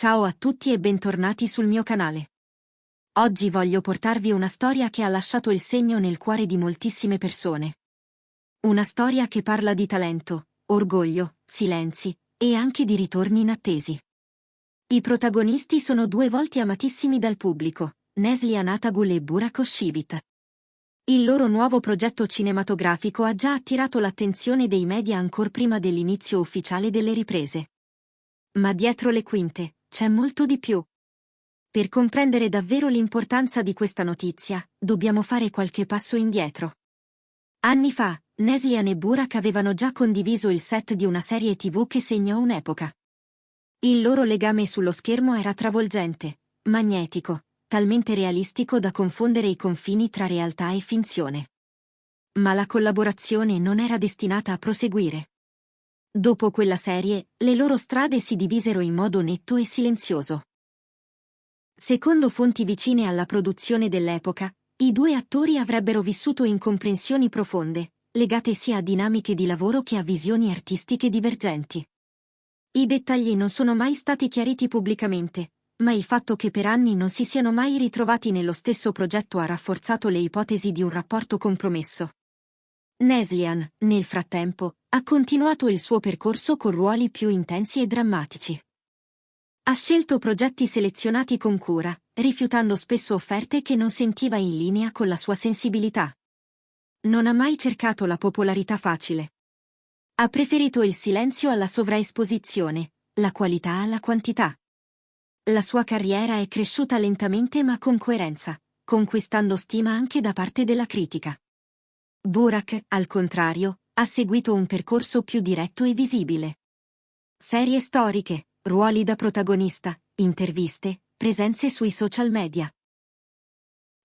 Ciao a tutti e bentornati sul mio canale. Oggi voglio portarvi una storia che ha lasciato il segno nel cuore di moltissime persone. Una storia che parla di talento, orgoglio, silenzi e anche di ritorni inattesi. I protagonisti sono due volti amatissimi dal pubblico, Neslihan Atagul e Burak Özçivit. Il loro nuovo progetto cinematografico ha già attirato l'attenzione dei media ancor prima dell'inizio ufficiale delle riprese. Ma dietro le quinte c'è molto di più. Per comprendere davvero l'importanza di questa notizia, dobbiamo fare qualche passo indietro. Anni fa, Neslihan e Burak avevano già condiviso il set di una serie TV che segnò un'epoca. Il loro legame sullo schermo era travolgente, magnetico, talmente realistico da confondere i confini tra realtà e finzione. Ma la collaborazione non era destinata a proseguire. Dopo quella serie, le loro strade si divisero in modo netto e silenzioso. Secondo fonti vicine alla produzione dell'epoca, i due attori avrebbero vissuto incomprensioni profonde, legate sia a dinamiche di lavoro che a visioni artistiche divergenti. I dettagli non sono mai stati chiariti pubblicamente, ma il fatto che per anni non si siano mai ritrovati nello stesso progetto ha rafforzato le ipotesi di un rapporto compromesso. Neslihan, nel frattempo, ha continuato il suo percorso con ruoli più intensi e drammatici. Ha scelto progetti selezionati con cura, rifiutando spesso offerte che non sentiva in linea con la sua sensibilità. Non ha mai cercato la popolarità facile. Ha preferito il silenzio alla sovraesposizione, la qualità alla quantità. La sua carriera è cresciuta lentamente ma con coerenza, conquistando stima anche da parte della critica. Burak, al contrario, ha seguito un percorso più diretto e visibile. Serie storiche, ruoli da protagonista, interviste, presenze sui social media.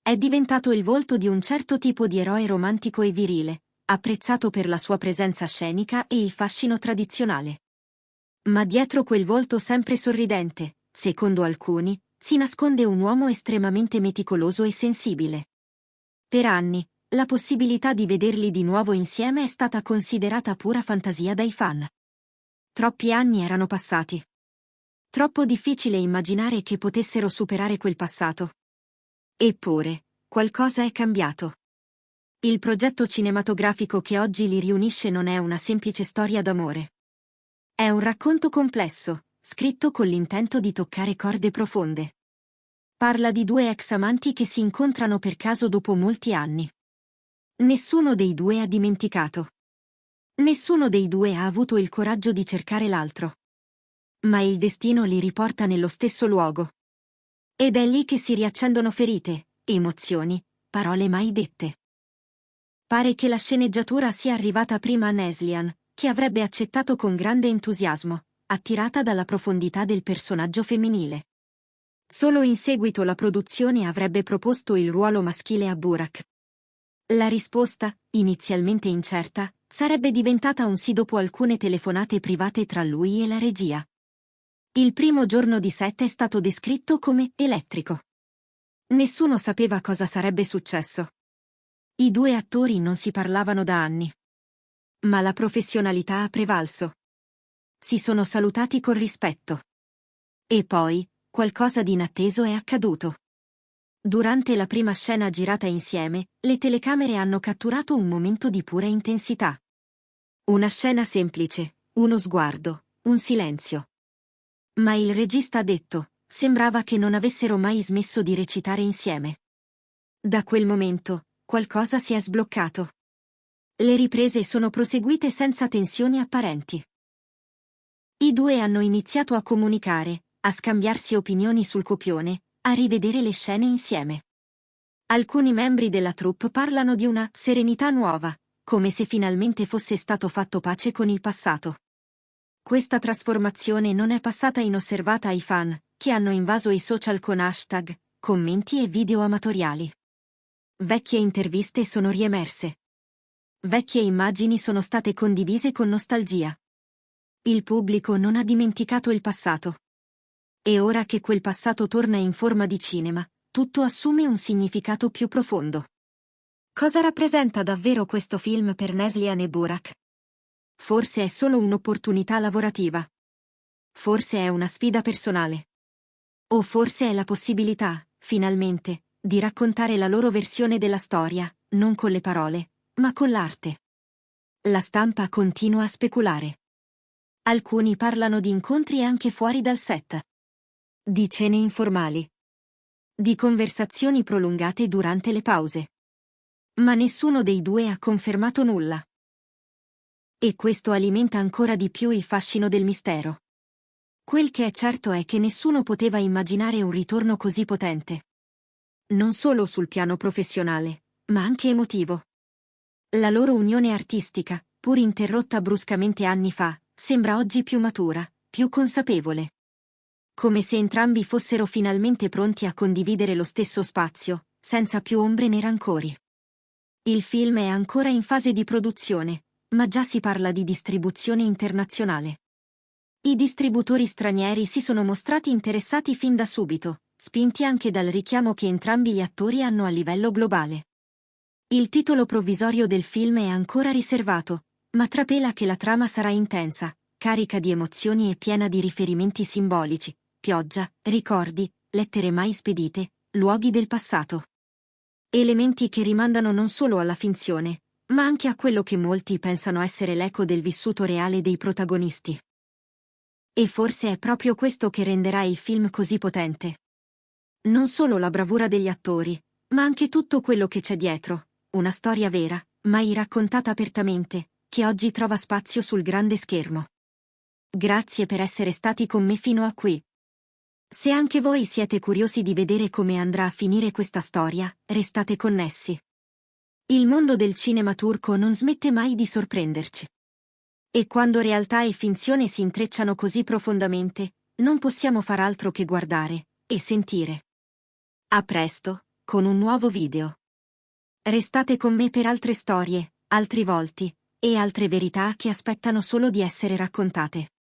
È diventato il volto di un certo tipo di eroe romantico e virile, apprezzato per la sua presenza scenica e il fascino tradizionale. Ma dietro quel volto sempre sorridente, secondo alcuni, si nasconde un uomo estremamente meticoloso e sensibile. Per anni, la possibilità di vederli di nuovo insieme è stata considerata pura fantasia dai fan. Troppi anni erano passati. Troppo difficile immaginare che potessero superare quel passato. Eppure, qualcosa è cambiato. Il progetto cinematografico che oggi li riunisce non è una semplice storia d'amore. È un racconto complesso, scritto con l'intento di toccare corde profonde. Parla di due ex amanti che si incontrano per caso dopo molti anni. Nessuno dei due ha dimenticato. Nessuno dei due ha avuto il coraggio di cercare l'altro. Ma il destino li riporta nello stesso luogo. Ed è lì che si riaccendono ferite, emozioni, parole mai dette. Pare che la sceneggiatura sia arrivata prima a Neslihan, che avrebbe accettato con grande entusiasmo, attirata dalla profondità del personaggio femminile. Solo in seguito la produzione avrebbe proposto il ruolo maschile a Burak. La risposta, inizialmente incerta, sarebbe diventata un sì dopo alcune telefonate private tra lui e la regia. Il primo giorno di set è stato descritto come elettrico. Nessuno sapeva cosa sarebbe successo. I due attori non si parlavano da anni. Ma la professionalità ha prevalso. Si sono salutati con rispetto. E poi, qualcosa di inatteso è accaduto. Durante la prima scena girata insieme, le telecamere hanno catturato un momento di pura intensità. Una scena semplice, uno sguardo, un silenzio. Ma il regista ha detto, sembrava che non avessero mai smesso di recitare insieme. Da quel momento, qualcosa si è sbloccato. Le riprese sono proseguite senza tensioni apparenti. I due hanno iniziato a comunicare, a scambiarsi opinioni sul copione, a rivedere le scene insieme. Alcuni membri della troupe parlano di una serenità nuova, come se finalmente fosse stato fatto pace con il passato. Questa trasformazione non è passata inosservata ai fan, che hanno invaso i social con hashtag, commenti e video amatoriali. Vecchie interviste sono riemerse. Vecchie immagini sono state condivise con nostalgia. Il pubblico non ha dimenticato il passato. E ora che quel passato torna in forma di cinema, tutto assume un significato più profondo. Cosa rappresenta davvero questo film per Neslihan e Burak? Forse è solo un'opportunità lavorativa. Forse è una sfida personale. O forse è la possibilità, finalmente, di raccontare la loro versione della storia, non con le parole, ma con l'arte. La stampa continua a speculare. Alcuni parlano di incontri anche fuori dal set. Di cene informali. Di conversazioni prolungate durante le pause. Ma nessuno dei due ha confermato nulla. E questo alimenta ancora di più il fascino del mistero. Quel che è certo è che nessuno poteva immaginare un ritorno così potente. Non solo sul piano professionale, ma anche emotivo. La loro unione artistica, pur interrotta bruscamente anni fa, sembra oggi più matura, più consapevole. Come se entrambi fossero finalmente pronti a condividere lo stesso spazio, senza più ombre né rancori. Il film è ancora in fase di produzione, ma già si parla di distribuzione internazionale. I distributori stranieri si sono mostrati interessati fin da subito, spinti anche dal richiamo che entrambi gli attori hanno a livello globale. Il titolo provvisorio del film è ancora riservato, ma trapela che la trama sarà intensa, carica di emozioni e piena di riferimenti simbolici, pioggia, ricordi, lettere mai spedite, luoghi del passato. Elementi che rimandano non solo alla finzione, ma anche a quello che molti pensano essere l'eco del vissuto reale dei protagonisti. E forse è proprio questo che renderà il film così potente. Non solo la bravura degli attori, ma anche tutto quello che c'è dietro, una storia vera, mai raccontata apertamente, che oggi trova spazio sul grande schermo. Grazie per essere stati con me fino a qui. Se anche voi siete curiosi di vedere come andrà a finire questa storia, restate connessi. Il mondo del cinema turco non smette mai di sorprenderci. E quando realtà e finzione si intrecciano così profondamente, non possiamo far altro che guardare e sentire. A presto, con un nuovo video. Restate con me per altre storie, altri volti, e altre verità che aspettano solo di essere raccontate.